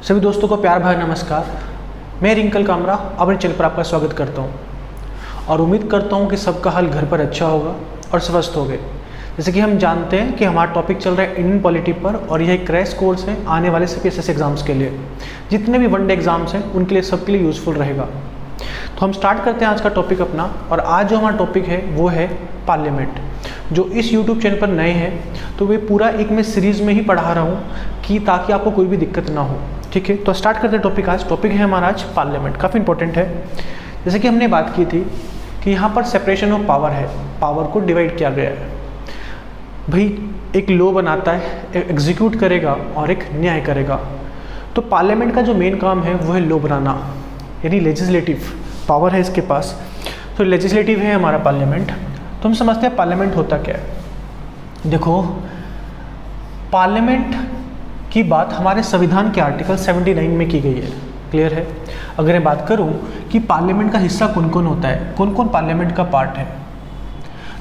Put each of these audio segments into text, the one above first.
सभी दोस्तों को प्यार भरा नमस्कार। मैं रिंकल कामरा अपने चैनल पर आपका स्वागत करता हूं और उम्मीद करता हूं कि सबका हाल घर पर अच्छा होगा और स्वस्थ होगे। जैसे कि हम जानते हैं कि हमारा टॉपिक चल रहा है इंडियन पॉलिटी पर और यह एक क्रैश कोर्स है आने वाले CPSS एग्जाम्स के लिए। जितने भी वनडे एग्जाम्स हैं उनके लिए सबके लिए यूज़फुल रहेगा। तो हम स्टार्ट करते हैं आज का टॉपिक अपना। और आज जो हमारा टॉपिक है वो है पार्लियामेंट। जो इस यूट्यूब चैनल पर नए हैं तो वे पूरा एक मैं सीरीज़ में ही पढ़ा रहा हूँ कि ताकि आपको कोई भी दिक्कत ना हो। ठीक है, तो स्टार्ट करते हैं टॉपिक। आज टॉपिक है हमारा आज पार्लियामेंट। काफ़ी इंपॉर्टेंट है। जैसे कि हमने बात की थी कि यहाँ पर सेपरेशन ऑफ पावर है, पावर को डिवाइड किया गया है। भाई एक लॉ बनाता है, एग्जीक्यूट करेगा और एक न्याय करेगा। तो पार्लियामेंट का जो मेन काम है वो है लॉ बनाना, यानी लेजिस्लेटिव पावर है इसके पास। तो लेजिस्लेटिव है हमारा पार्लियामेंट। तो हम समझते हैं पार्लियामेंट होता क्या है। देखो, पार्लियामेंट की बात हमारे संविधान के आर्टिकल 79 में की गई है। क्लियर है। अगर मैं बात करूं कि पार्लियामेंट का हिस्सा कौन कौन होता है, कौन कौन पार्लियामेंट का पार्ट है।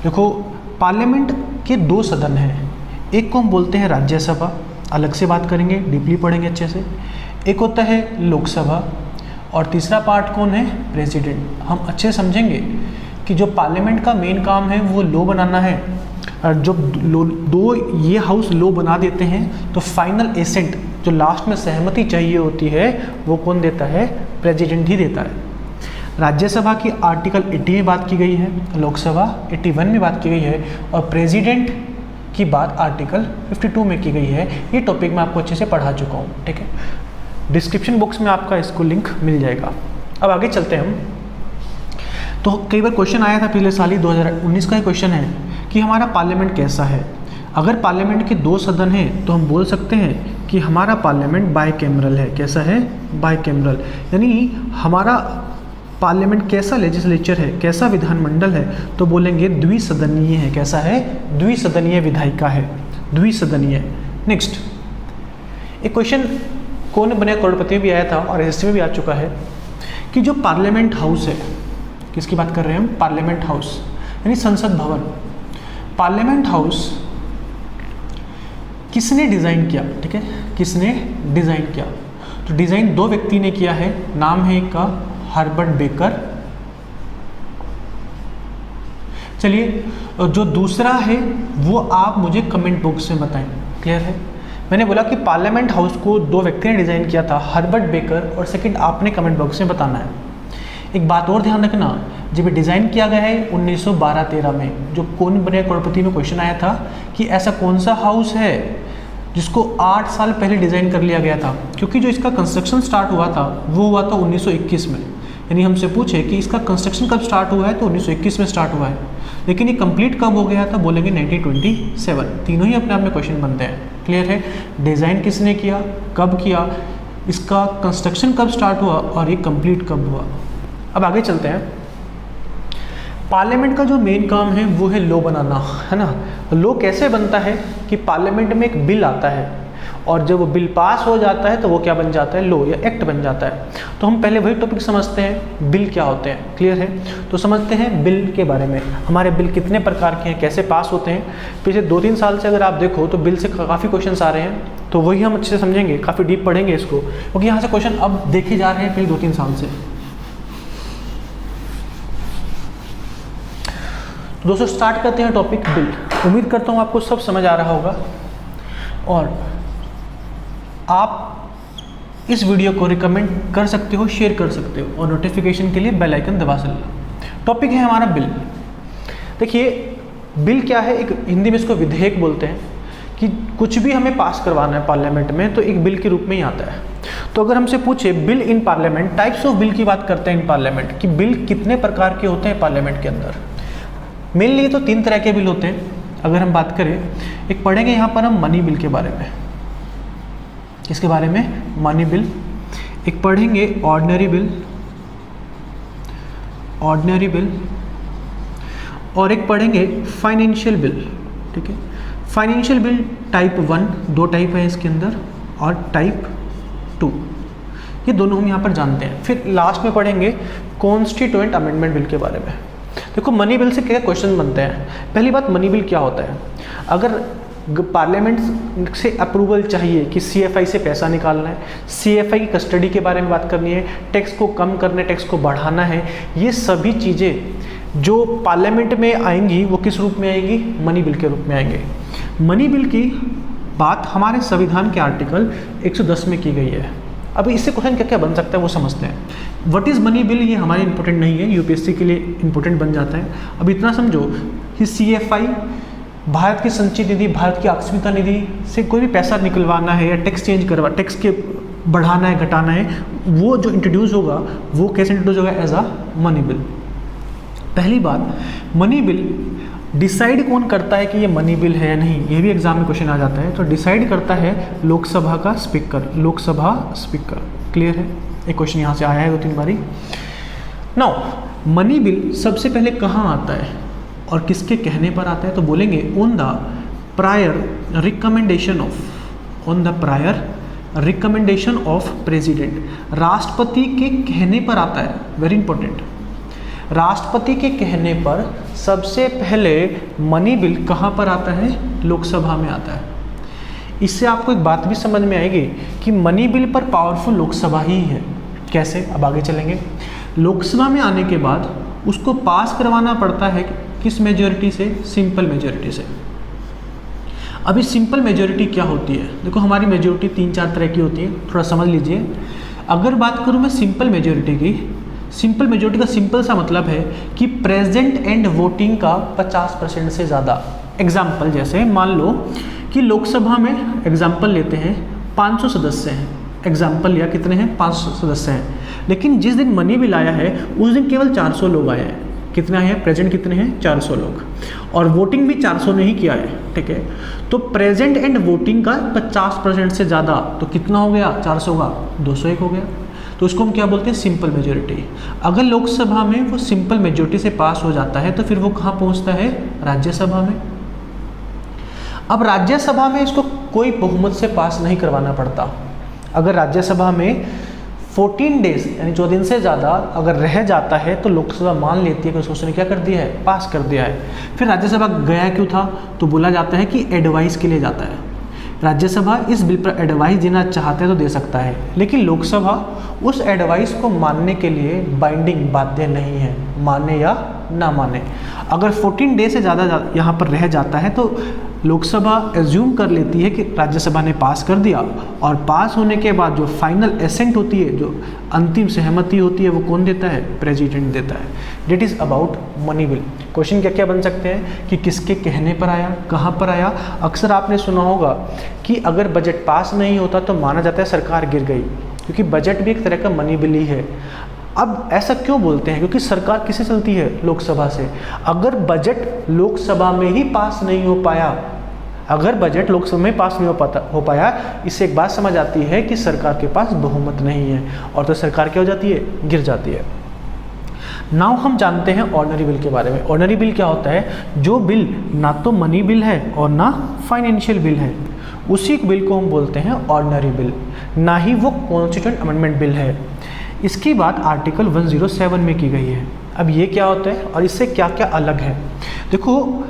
देखो, पार्लियामेंट के दो सदन हैं। एक को हम बोलते हैं राज्यसभा, अलग से बात करेंगे, डीपली पढ़ेंगे अच्छे से। एक होता है लोकसभा और तीसरा पार्ट कौन है, प्रेसिडेंट। हम अच्छे समझेंगे कि जो पार्लियामेंट का मेन काम है वो लॉ बनाना है। और जब दो ये हाउस लॉ बना देते हैं तो फाइनल एसेंट जो लास्ट में सहमति चाहिए होती है वो कौन देता है, प्रेसिडेंट ही देता है। राज्यसभा की आर्टिकल 80 में बात की गई है, लोकसभा 81 में बात की गई है और प्रेसिडेंट की बात आर्टिकल 52 में की गई है। ये टॉपिक मैं आपको अच्छे से पढ़ा चुका हूँ। ठीक है, डिस्क्रिप्शन बॉक्स में आपका इसको लिंक मिल जाएगा। अब आगे चलते हैं हम। तो कई बार क्वेश्चन आया था पिछले साल ही 2019 का ही क्वेश्चन है कि हमारा पार्लियामेंट कैसा है। अगर पार्लियामेंट के दो सदन हैं तो हम बोल सकते हैं कि हमारा पार्लियामेंट बाइकैमरल है। कैसा है, बाइकैमरल। यानी हमारा पार्लियामेंट कैसा लेजिस्लेचर है, कैसा विधानमंडल है, तो बोलेंगे द्विसदनीय है। कैसा है, द्विसदनीय विधायिका है, द्विसदनीय। नेक्स्ट, एक क्वेश्चन कौन बने करोड़पति में भी आया था और हिस्ट्री में भी आ चुका है कि जो पार्लियामेंट हाउस है, किसकी बात कर रहे हैं हम, पार्लियामेंट हाउस यानी संसद भवन। पार्लियामेंट हाउस किसने डिज़ाइन किया, ठीक है, किसने डिज़ाइन किया। तो डिज़ाइन दो व्यक्ति ने किया है। नाम है एक का हर्बर्ट बेकर। चलिए, जो दूसरा है वो आप मुझे कमेंट बॉक्स में बताएं। क्लियर है। मैंने बोला कि पार्लियामेंट हाउस को दो व्यक्ति ने डिज़ाइन किया था, हर्बर्ट बेकर, और सेकंड आपने कमेंट बॉक्स में बताना है। एक बात और ध्यान रखना, जब ये डिज़ाइन किया गया है 1912-13 में, जो कौन बने करोड़पति में क्वेश्चन आया था कि ऐसा कौन सा हाउस है जिसको 8 साल पहले डिज़ाइन कर लिया गया था। क्योंकि जो इसका कंस्ट्रक्शन स्टार्ट हुआ था वो हुआ था 1921 में। यानी हमसे पूछे कि इसका कंस्ट्रक्शन कब स्टार्ट हुआ है तो 1921 में स्टार्ट हुआ है, लेकिन ये कंप्लीट कब हो गया था, बोलेंगे 1927। तीनों ही अपने आप में क्वेश्चन बनते हैं। क्लियर है। डिज़ाइन किसने किया, कब किया, इसका कंस्ट्रक्शन कब स्टार्ट हुआ और ये कंप्लीट कब हुआ। अब आगे चलते हैं। पार्लियामेंट का जो मेन काम है वो है लॉ बनाना, है ना। लॉ कैसे बनता है कि पार्लियामेंट में एक बिल आता है और जब वो बिल पास हो जाता है तो वो क्या बन जाता है, लॉ या एक्ट बन जाता है। तो हम पहले वही टॉपिक समझते हैं, बिल क्या होते हैं। क्लियर है। तो समझते हैं बिल के बारे में। हमारे बिल कितने प्रकार के हैं, कैसे पास होते हैं। पिछले 2-3 साल से अगर आप देखो तो बिल से काफ़ी क्वेश्चन आ रहे हैं, तो वही हम अच्छे से समझेंगे, काफ़ी डीप पढ़ेंगे इसको, क्योंकि यहाँ से क्वेश्चन अब देखे जा रहे हैं पिछले 2-3 साल से। दोस्तों स्टार्ट करते हैं टॉपिक बिल। उम्मीद करता हूँ आपको सब समझ आ रहा होगा और आप इस वीडियो को रिकमेंड कर सकते हो, शेयर कर सकते हो और नोटिफिकेशन के लिए बेल आइकन दबा सकते। टॉपिक है हमारा बिल। देखिए, बिल क्या है, एक हिंदी में इसको विधेयक बोलते हैं कि कुछ भी हमें पास करवाना है पार्लियामेंट में तो एक बिल के रूप में ही आता है। तो अगर हमसे पूछे bill in parliament, types of bill की बात करते हैं इन पार्लियामेंट, कि बिल कितने प्रकार के होते हैं पार्लियामेंट के अंदर। मेनली तो 3 तरह के बिल होते हैं। अगर हम बात करें, एक पढ़ेंगे यहाँ पर हम मनी बिल के बारे में। किसके बारे में, मनी बिल। एक पढ़ेंगे ऑर्डिनरी बिल, ऑर्डिनरी बिल, और एक पढ़ेंगे फाइनेंशियल बिल। ठीक है। फाइनेंशियल बिल टाइप 1, 2 टाइप है इसके अंदर, और टाइप 2, ये दोनों हम यहाँ पर जानते हैं। फिर लास्ट में पढ़ेंगे कॉन्स्टिट्यूएंट अमेंडमेंट बिल के बारे में। देखो, मनी बिल से क्या क्वेश्चन बनते हैं। पहली बात, मनी बिल क्या होता है। अगर पार्लियामेंट से अप्रूवल चाहिए कि सीएफआई से पैसा निकालना है, सीएफआई की कस्टडी के बारे में बात करनी है, टैक्स को कम करना है, टैक्स को बढ़ाना है, ये सभी चीज़ें जो पार्लियामेंट में आएंगी वो किस रूप में आएंगी? मनी बिल के रूप में आएंगे। मनी बिल की बात हमारे संविधान के आर्टिकल 110 में की गई है। अभी इससे क्वेश्चन क्या क्या बन सकता है वो समझते हैं। व्हाट इज़ मनी बिल, ये हमारे इंपॉर्टेंट नहीं है, यूपीएससी के लिए इंपॉर्टेंट बन जाता है। अब इतना समझो कि सीएफआई भारत की संचित निधि, भारत की आकस्मिकता निधि से कोई भी पैसा निकलवाना है या टैक्स चेंज करवा, टैक्स के बढ़ाना है घटाना है, वो जो इंट्रोड्यूस होगा वो कैसे इंट्रोड्यूस होगा? As a money bill. पहली बात, मनी बिल डिसाइड कौन करता है कि ये मनी बिल है या नहीं, ये भी एग्जाम में क्वेश्चन आ जाता है। तो डिसाइड करता है लोकसभा का स्पीकर, लोकसभा स्पीकर। क्लियर है? एक क्वेश्चन यहाँ से आया है 2-3 बारी। नाउ मनी बिल सबसे पहले कहाँ आता है और किसके कहने पर आता है? तो बोलेंगे on the prior recommendation of, on the prior recommendation of president, राष्ट्रपति के कहने पर आता है। वेरी इंपॉर्टेंट, राष्ट्रपति के कहने पर सबसे पहले मनी बिल कहाँ पर आता है? लोकसभा में आता है। इससे आपको एक बात भी समझ में आएगी कि मनी बिल पर पावरफुल लोकसभा ही है। कैसे? अब आगे चलेंगे। लोकसभा में आने के बाद उसको पास करवाना पड़ता है किस मेजॉरिटी से? सिंपल मेजॉरिटी से। अभी सिंपल मेजॉरिटी क्या होती है? देखो हमारी मेजॉरिटी 3-4 तरह की होती है, थोड़ा समझ लीजिए। अगर बात करूँ मैं सिंपल मेजॉरिटी की, सिंपल मेजॉरिटी का सिंपल सा मतलब है कि प्रेजेंट एंड वोटिंग का 50% से ज़्यादा। एग्जाम्पल जैसे मान लो कि लोकसभा में एग्जाम्पल लेते हैं 500 सदस्य हैं, एग्जाम्पल लिया, कितने हैं? 500 सदस्य हैं, लेकिन जिस दिन मनी बिल आया है उस दिन केवल 400 लोग आए हैं। कितने आए हैं? प्रेजेंट कितने हैं? 400 लोग, और वोटिंग भी 400 ने ही किया है। ठीक है, तो प्रेजेंट एंड वोटिंग का 50% से ज़्यादा, तो कितना हो गया? 400 का 201 हो गया। तो उसको हम क्या बोलते हैं? Simple majority. अगर लोकसभा में वो सिंपल मेजॉरिटी से पास हो जाता है तो फिर वो कहाँ पहुँचता है? राज्यसभा में। अब राज्यसभा में इसको कोई बहुमत से पास नहीं करवाना पड़ता। अगर राज्यसभा में 14 डेज यानी 14 दिन से ज़्यादा अगर रह जाता है तो लोकसभा मान लेती है कि उसने क्या कर दिया है? पास कर दिया है। फिर राज्यसभा गया क्यों था? तो बोला जाता है कि एडवाइस के लिए जाता है। राज्यसभा इस बिल पर एडवाइस देना चाहते हैं तो दे सकता है, लेकिन लोकसभा उस एडवाइस को मानने के लिए बाइंडिंग बाध्य नहीं है, माने या ना माने। अगर 14 डे से ज़्यादा यहाँ पर रह जाता है तो लोकसभा एज्यूम कर लेती है कि राज्यसभा ने पास कर दिया, और पास होने के बाद जो फाइनल एसेंट होती है, जो अंतिम सहमति होती है, वो कौन देता है? प्रेसिडेंट देता है। That is about money bill. Question क्या क्या बन सकते हैं कि किसके कहने पर आया, कहाँ पर आया। अक्सर आपने सुना होगा कि अगर बजट पास नहीं होता तो माना जाता है सरकार गिर गई, क्योंकि बजट भी एक तरह का मनी बिल ही है। अब ऐसा क्यों बोलते हैं? क्योंकि सरकार किससे चलती है? लोकसभा से। अगर बजट लोकसभा में ही पास नहीं हो पाया, अगर बजट लोकसभा में पास नहीं हो पाया, इससे एक बात समझ आती है कि सरकार के पास बहुमत नहीं है, और तो सरकार क्या हो जाती है? गिर जाती है। नाउ हम जानते हैं ऑर्डिनरी बिल के बारे में। ऑर्डिनरी बिल क्या होता है? जो बिल ना तो मनी बिल है और ना फाइनेंशियल बिल है, उसी बिल को हम बोलते हैं ऑर्डिनरी बिल, ना ही वो कॉन्स्टिट्यूएंट अमेंडमेंट बिल है। इसकी बात आर्टिकल 107 में की गई है। अब ये क्या होता है और इससे क्या क्या अलग है? देखो,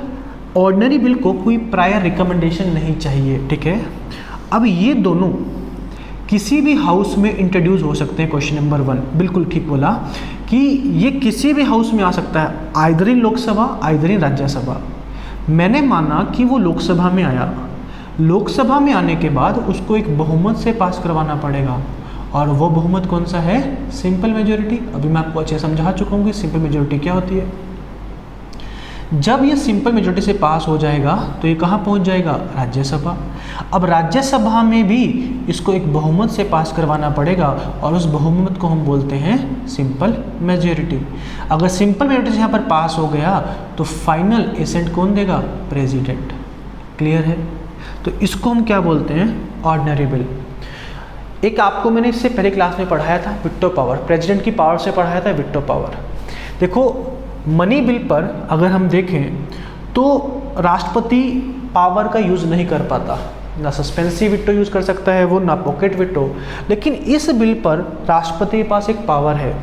ऑर्डिनरी बिल को कोई प्रायर रिकमेंडेशन नहीं चाहिए। ठीक है, अब ये दोनों किसी भी हाउस में इंट्रोड्यूस हो सकते हैं। क्वेश्चन नंबर 1 बिल्कुल ठीक बोला कि ये किसी भी हाउस में आ सकता है, either in Lok Sabha either in Rajya Sabha. मैंने माना कि वो लोकसभा में आया, लोकसभा में आने के बाद उसको एक बहुमत से पास करवाना पड़ेगा, और वो बहुमत कौन सा है? Simple majority. अभी मैं आपको अच्छे समझा चुका हूँ कि सिंपल मेजॉरिटी क्या होती है। जब ये सिंपल मेजॉरिटी से पास हो जाएगा तो ये कहाँ पहुँच जाएगा? राज्यसभा। अब राज्यसभा में भी इसको एक बहुमत से पास करवाना पड़ेगा, और उस बहुमत को हम बोलते हैं सिंपल मेजॉरिटी। अगर सिंपल मेजॉरिटी से यहाँ पर पास हो गया तो फाइनल एसेंट कौन देगा? प्रेसिडेंट। क्लियर है? तो इसको हम क्या बोलते हैं? Ordinary bill. एक आपको मैंने इससे पहले क्लास में पढ़ाया था विटो पावर, प्रेसिडेंट की पावर से पढ़ाया था विटो पावर। देखो, मनी बिल पर अगर हम देखें तो राष्ट्रपति पावर का यूज़ नहीं कर पाता, ना सस्पेंसिव विटो यूज़ कर सकता है वो, ना पॉकेट विटो। लेकिन इस बिल पर राष्ट्रपति के पास एक पावर है,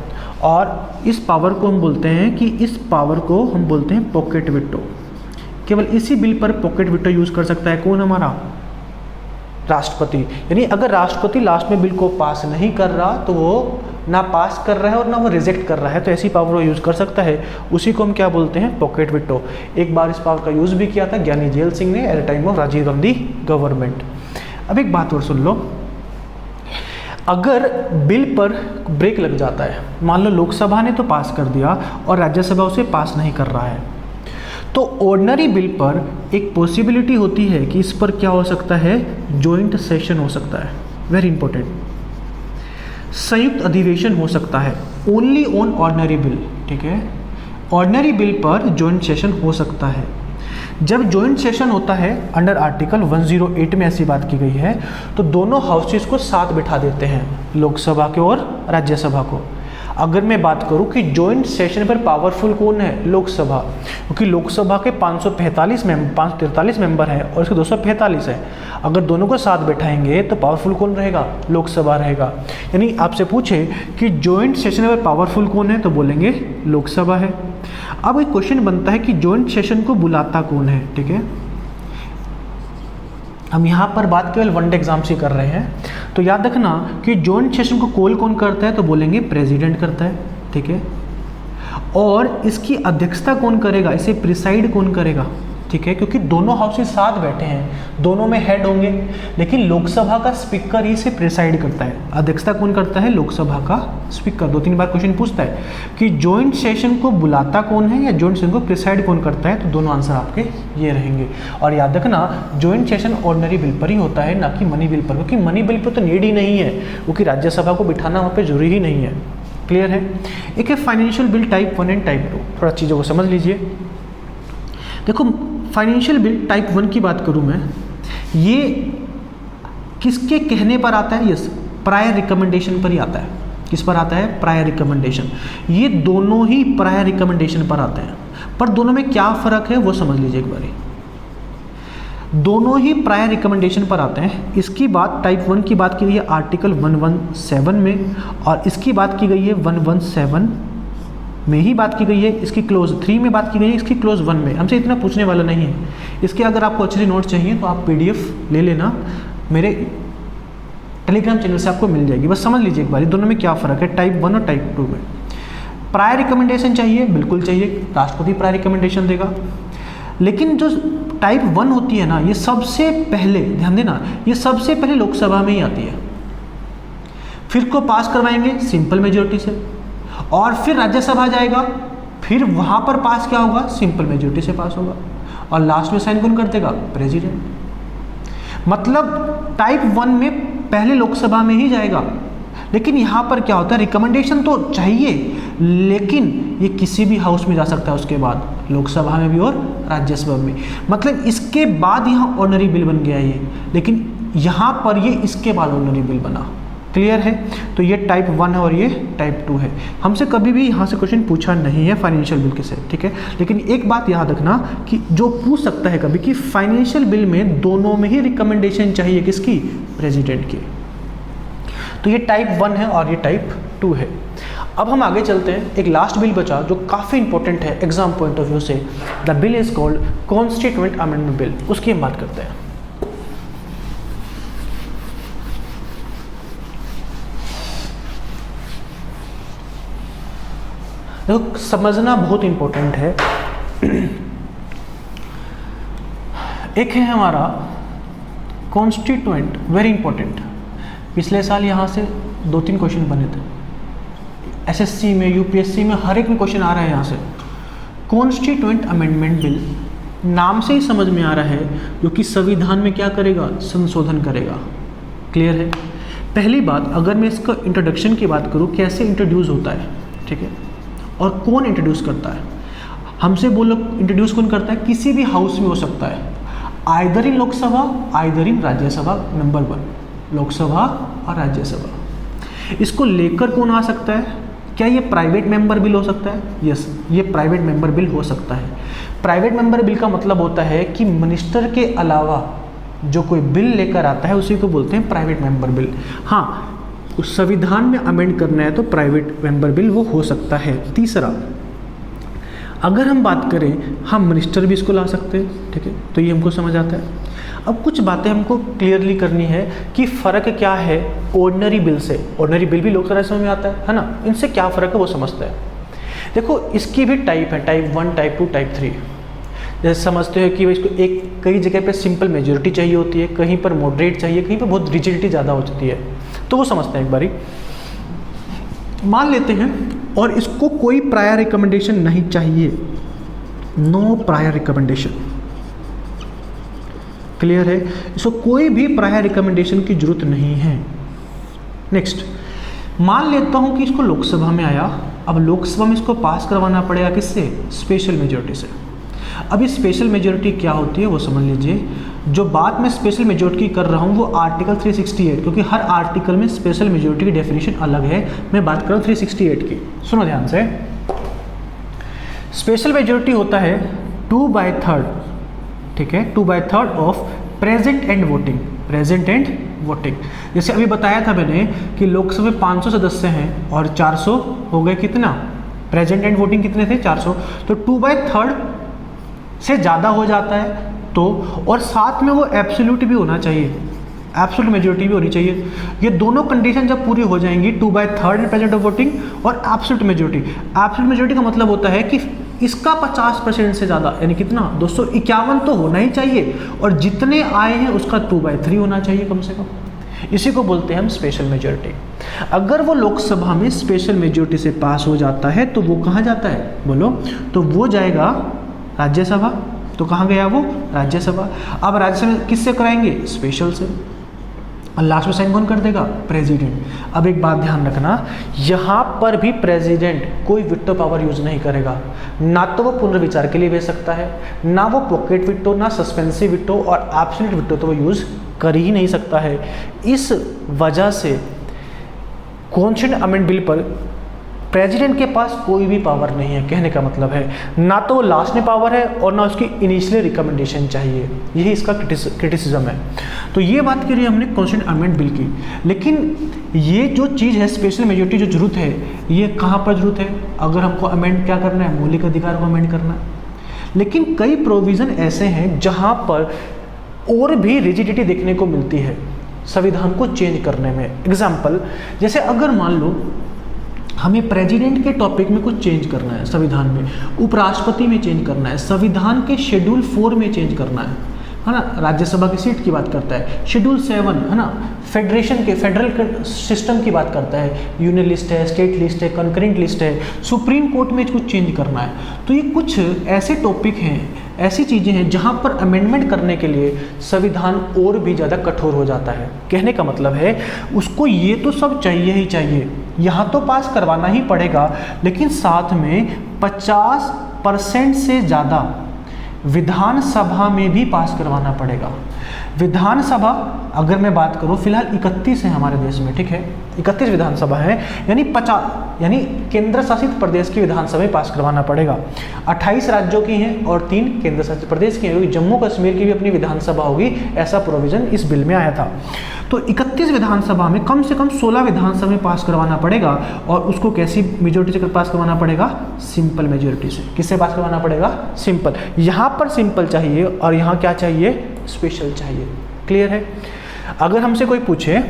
और इस पावर को हम बोलते हैं कि इस पावर को हम बोलते हैं पॉकेट विटो। केवल इसी बिल पर पॉकेट वीटो यूज कर सकता है कौन? हमारा राष्ट्रपति। यानी अगर राष्ट्रपति लास्ट में बिल को पास नहीं कर रहा तो वो ना पास कर रहा है और ना वो रिजेक्ट कर रहा है, तो ऐसी पावर वो यूज कर सकता है, उसी को हम क्या बोलते हैं? Pocket veto. एक बार इस पावर का यूज भी किया था ज्ञानी जेल सिंह ने at the time of Rajiv Gandhi government. अब एक बात और सुन लो, अगर बिल पर ब्रेक लग जाता है, मान लो लोकसभा ने तो पास कर दिया और राज्यसभा उसे पास नहीं कर रहा है, तो ऑर्डिनरी बिल पर एक पॉसिबिलिटी होती है कि इस पर क्या हो सकता है? जॉइंट सेशन हो सकता है। वेरी इंपॉर्टेंट, संयुक्त अधिवेशन हो सकता है ओनली ऑन ऑर्डिनरी बिल। ठीक है, ऑर्डिनरी बिल पर जॉइंट सेशन हो सकता है। जब जॉइंट सेशन होता है अंडर आर्टिकल 108 में ऐसी बात की गई है, तो दोनों हाउसेस को साथ बिठा देते हैं, लोकसभा को और राज्यसभा को। अगर मैं बात करूं कि जॉइंट सेशन पर पावरफुल कौन है? लोकसभा, क्योंकि लोकसभा के 543 मेंबर हैं और इसके 245 है। अगर दोनों को साथ बैठाएंगे तो पावरफुल कौन रहेगा? लोकसभा रहेगा। यानी आपसे पूछे कि जॉइंट सेशन पर पावरफुल कौन है, तो बोलेंगे लोकसभा है। अब एक क्वेश्चन बनता है कि जॉइंट सेशन को बुलाता कौन है? ठीक है, हम यहाँ पर बात केवल वनडे एग्जाम से कर रहे हैं, तो याद रखना कि जॉइंट सेशन को कॉल कौन करता है, तो बोलेंगे प्रेसिडेंट करता है। ठीक है, और इसकी अध्यक्षता कौन करेगा? इसे प्रिसाइड कौन करेगा? ठीक है, क्योंकि दोनों हाउसेस साथ बैठे हैं, दोनों में हेड होंगे, लेकिन लोकसभा का स्पीकर ही इसे प्रिसाइड करता है। अध्यक्षता कौन करता है? लोकसभा का स्पीकर। 2-3 बार क्वेश्चन पूछता है कि जॉइंट सेशन को बुलाता कौन है या जॉइंट सेशन को प्रिसाइड कौन करता है, तो दोनों आंसर आपके ये रहेंगे। और याद रखना जॉइंट सेशन ऑर्डिनरी बिल पर ही होता है, ना कि मनी बिल पर, क्योंकि मनी बिल पर तो नीड ही नहीं है, क्योंकि राज्यसभा को बिठाना वहाँ पर जरूरी ही नहीं है। क्लियर है? एक है financial bill type 1 and type 2, थोड़ा चीज़ों को समझ लीजिए। देखो फाइनेंशियल बिल टाइप 1 की बात करूं मैं, ये किसके कहने पर आता है? यस, प्रायर रिकमेंडेशन पर ही आता है। किस पर आता है? Prior recommendation. ये दोनों ही प्रायर रिकमेंडेशन पर आते हैं, पर दोनों में क्या फ़र्क है वो समझ लीजिए एक बारी। दोनों ही प्रायर रिकमेंडेशन पर आते हैं। इसकी बात टाइप 1 की बात की गई है आर्टिकल 117 में, और इसकी बात की गई है 117 में ही बात की गई है। इसकी क्लोज 3 में बात की गई है, इसकी क्लोज 1 में। हमसे इतना पूछने वाला नहीं है। इसके अगर आपको अच्छे से नोट चाहिए तो आप PDF ले लेना, मेरे टेलीग्राम चैनल से आपको मिल जाएगी। बस समझ लीजिए एक बार दोनों में क्या फ़र्क है टाइप 1 और टाइप 2 में। प्रायर रिकमेंडेशन चाहिए? बिल्कुल चाहिए, राष्ट्रपति प्रायर रिकमेंडेशन देगा। लेकिन जो टाइप 1 होती है ना, ये सबसे पहले, ध्यान देना, ये सबसे पहले लोकसभा में ही आती है, फिर को पास करवाएंगे सिंपल मेजोरिटी से, और फिर राज्यसभा जाएगा, फिर वहाँ पर पास क्या होगा? सिंपल मेजोरिटी से पास होगा, और लास्ट में साइन कौन कर देगा? प्रेसिडेंट। मतलब टाइप 1 में पहले लोकसभा में ही जाएगा। लेकिन यहाँ पर क्या होता है? रिकमेंडेशन तो चाहिए, लेकिन ये किसी भी हाउस में जा सकता है उसके बाद, लोकसभा में भी और राज्यसभा में। मतलब इसके बाद यहाँ ऑर्डिनरी बिल बन गया ये, लेकिन यहाँ पर ये इसके बाद ऑर्डिनरी बिल बना। क्लियर है? तो ये टाइप 1 है और ये टाइप 2 है। हमसे कभी भी यहाँ से क्वेश्चन पूछा नहीं है फाइनेंशियल बिल के से, ठीक है। लेकिन एक बात याद रखना कि जो पूछ सकता है कभी कि फाइनेंशियल बिल में दोनों में ही रिकमेंडेशन चाहिए, किसकी? प्रेसिडेंट की। तो ये टाइप 1 है और ये टाइप 2 है। अब हम आगे चलते हैं। एक लास्ट बिल बचा जो काफ़ी इंपॉर्टेंट है एग्जाम पॉइंट ऑफ व्यू से। The bill is called constituent amendment bill. उसकी हम बात करते हैं। देखो समझना बहुत इंपॉर्टेंट है। एक है हमारा कॉन्स्टिट्यूएंट, वेरी इंपॉर्टेंट। पिछले साल यहाँ से 2-3 क्वेश्चन बने थे, SSC में, UPSC में, हर एक में क्वेश्चन आ रहा है यहाँ से। कॉन्स्टिट्यूएंट अमेंडमेंट बिल नाम से ही समझ में आ रहा है, जो कि संविधान में क्या करेगा? संशोधन करेगा। क्लियर है? पहली बात, अगर मैं इसका इंट्रोडक्शन की बात करूँ, कैसे इंट्रोड्यूस होता है, ठीक है, और कौन इंट्रोड्यूस करता है। हमसे बोलो इंट्रोड्यूस कौन करता है? किसी भी हाउस में हो सकता है, either in Lok Sabha either in Rajya Sabha. Number 1 Lok Sabha और राज्यसभा। इसको लेकर कौन आ सकता है? क्या ये प्राइवेट मेंबर बिल हो सकता है? यस, ये प्राइवेट मेंबर बिल हो सकता है। प्राइवेट मेंबर बिल का मतलब होता है कि मिनिस्टर के अलावा जो कोई बिल लेकर आता है उसी को बोलते हैं प्राइवेट मेंबर बिल। हाँ, उस संविधान में अमेंड करना है तो प्राइवेट मेंबर बिल वो हो सकता है। तीसरा, अगर हम बात करें, हम मिनिस्टर भी इसको ला सकते हैं, ठीक है, तो ये हमको समझ आता है। अब कुछ बातें हमको क्लियरली करनी है कि फ़र्क क्या है ऑर्डिनरी बिल से। ऑर्डिनरी बिल भी लोकसभा राज्यसभा में आता है ना, इनसे क्या फ़र्क है वो समझते हैं। देखो इसकी भी टाइप है, टाइप 1, टाइप 2, टाइप 3। जैसे समझते हो कि इसको एक कई जगह पे सिंपल मेजोरिटी चाहिए होती है, कहीं पर मॉडरेट चाहिए, कहीं पर बहुत रिजिडिटी ज़्यादा हो जाती है, तो वो समझते हैं एक बारी। मान लेते हैं और इसको कोई प्रायर रिकमेंडेशन नहीं चाहिए, नो प्रायर रिकमेंडेशन, क्लियर है, इसको कोई भी प्रायर रिकमेंडेशन की जरूरत नहीं है। नेक्स्ट, मान लेता हूं कि इसको लोकसभा में आया, अब लोकसभा में इसको पास करवाना पड़ेगा किससे? स्पेशल मेजोरिटी से। अब ये स्पेशल मेजोरिटी क्या होती है वो समझ लीजिए। जो बात मैं स्पेशल मेजोरिटी कर रहा हूँ वो आर्टिकल 368, क्योंकि हर आर्टिकल में स्पेशल मेजोरिटी की डेफिनेशन अलग है, मैं बात कर रहा हूँ 368 की। सुनो ध्यान से, स्पेशल मेजोरिटी होता है 2/3, ठीक है, 2/3 of present and voting, present and voting. जैसे अभी बताया था मैंने कि लोकसभा में 500 सदस्य हैं और 400 हो गए कितना? प्रेजेंट एंड वोटिंग कितने थे? 400, तो 2/3 से ज़्यादा हो जाता है तो, और साथ में वो एब्सोल्यूट भी होना चाहिए, एब्सोल्यूट मेजोरिटी भी होनी चाहिए। ये दोनों कंडीशन जब पूरी हो जाएंगी, 2/3 इन प्रेजेंट ऑफ वोटिंग और एब्सोल्यूट मेजोरिटी। एब्सोल्यूट मेजोरिटी का मतलब होता है कि इसका 50% से ज़्यादा, यानी कितना? 251 तो होना ही चाहिए, और जितने आए हैं उसका 2/3 होना चाहिए कम से कम। इसी को बोलते हैं हम स्पेशल मेजोरिटी। अगर वो लोकसभा में स्पेशल मेजोरिटी से पास हो जाता है तो वो कहाँ जाता है बोलो? तो वो जाएगा राज्यसभा। तो कहाँ गया वो? राज्यसभा। अब राज्यसभा किससे कराएंगे? स्पेशल से। और लास्ट में साइन कौन कर देगा? प्रेसिडेंट। अब एक बात ध्यान रखना, यहाँ पर भी प्रेसिडेंट कोई विटो पावर यूज नहीं करेगा, ना तो वो पुनर्विचार के लिए भेज सकता है, ना वो पॉकेट विटो, ना सस्पेंसिव विटो, और एब्सोल्यूट विटो तो वो यूज कर ही नहीं सकता है। इस वजह से कॉन्स्टिट्यूशन अमेंडमेंट बिल पर प्रेसिडेंट के पास कोई भी पावर नहीं है। कहने का मतलब है ना तो लास्ट में पावर है और ना उसकी इनिशियल रिकमेंडेशन चाहिए। यही इसका क्रिटिसिज्म है। तो ये बात करी हमने कॉन्स्टिट्यूशन अमेंडमेंट बिल की। लेकिन ये जो चीज़ है स्पेशल मेजोरिटी जो जरूरत है, ये कहाँ पर जरूरत है? अगर हमको अमेंड क्या करना है? मौलिक अधिकार को अमेंड करना है। लेकिन कई प्रोविज़न ऐसे हैं जहाँ पर और भी रिजिडिटी देखने को मिलती है संविधान को चेंज करने में। एग्जाम्पल, जैसे अगर मान लो हमें प्रेसिडेंट के टॉपिक में कुछ चेंज करना है संविधान में, उपराष्ट्रपति में चेंज करना है, संविधान के शेड्यूल 4 में चेंज करना है ना, राज्यसभा की सीट की बात करता है, शेड्यूल 7 है ना, फेडरेशन के फेडरल सिस्टम की बात करता है, यूनियन लिस्ट है, स्टेट लिस्ट है, कंकरेंट लिस्ट है, सुप्रीम कोर्ट में कुछ चेंज करना है। तो ये कुछ ऐसे टॉपिक हैं, ऐसी चीज़ें हैं जहाँ पर अमेंडमेंट करने के लिए संविधान और भी ज़्यादा कठोर हो जाता है। कहने का मतलब है उसको ये तो सब चाहिए ही चाहिए, यहाँ तो पास करवाना ही पड़ेगा, लेकिन साथ में 50% से ज़्यादा विधानसभा में भी पास करवाना पड़ेगा। विधानसभा अगर मैं बात करूं, फिलहाल 31 है हमारे देश में, ठीक है, 31 विधानसभा है, यानी 50, यानी केंद्र शासित प्रदेश की विधानसभा में पास करवाना पड़ेगा। 28 राज्यों की हैं और 3 केंद्र शासित प्रदेश की हैं। जम्मू कश्मीर की भी अपनी विधानसभा होगी, ऐसा प्रोविजन इस बिल में आया था। तो 31 विधानसभा में कम से कम 16 विधानसभा में पास करवाना पड़ेगा, और उसको कैसी मेजोरिटी से पास करवाना पड़ेगा? सिंपल मेजोरिटी से। किससे पास करवाना पड़ेगा? सिंपल। यहाँ पर सिंपल चाहिए और यहाँ क्या चाहिए? स्पेशल चाहिए। क्लियर है? अगर हमसे कोई पूछे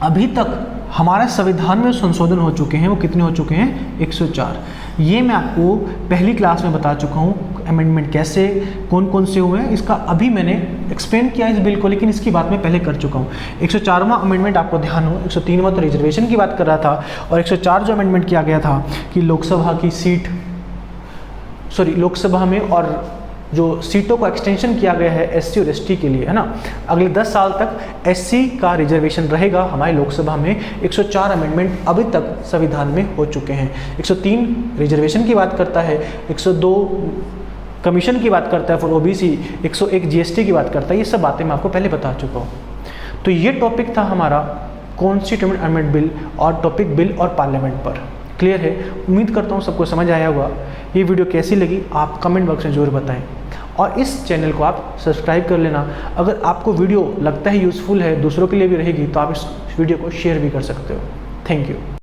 अभी तक हमारे संविधान में संशोधन हो चुके हैं, वो कितने हो चुके हैं? 104। ये मैं आपको पहली क्लास में बता चुका हूँ, अमेंडमेंट कैसे कौन कौन से हुए हैं, इसका अभी मैंने एक्सप्लेन किया इस बिल को, लेकिन इसकी बात मैं पहले कर चुका हूँ। 104वां अमेंडमेंट आपको ध्यान हो, 103वां तो रिजर्वेशन की बात कर रहा था, और 104 जो अमेंडमेंट किया गया था कि लोकसभा की सीट, लोकसभा में और जो सीटों को एक्सटेंशन किया गया है एससी और एसटी के लिए, है ना, अगले 10 साल तक एससी का रिजर्वेशन रहेगा हमारी लोकसभा में। 104 अमेंडमेंट अभी तक संविधान में हो चुके हैं। 103 रिजर्वेशन की बात करता है, 102 कमीशन की बात करता है फॉर ओबीसी, 101 जीएसटी की बात करता है। ये सब बातें मैं आपको पहले बता चुका हूँ। तो ये टॉपिक था हमारा कॉन्स्टिट्यूशन अमेंडमेंट बिल और टॉपिक बिल और पार्लियामेंट पर। क्लियर है? उम्मीद करता हूँ सबको समझ आया होगा। ये वीडियो कैसी लगी आप कमेंट बॉक्स में जरूर बताएं, और इस चैनल को आप सब्सक्राइब कर लेना। अगर आपको वीडियो लगता है यूज़फुल है, दूसरों के लिए भी रहेगी, तो आप इस वीडियो को शेयर भी कर सकते हो। Thank you.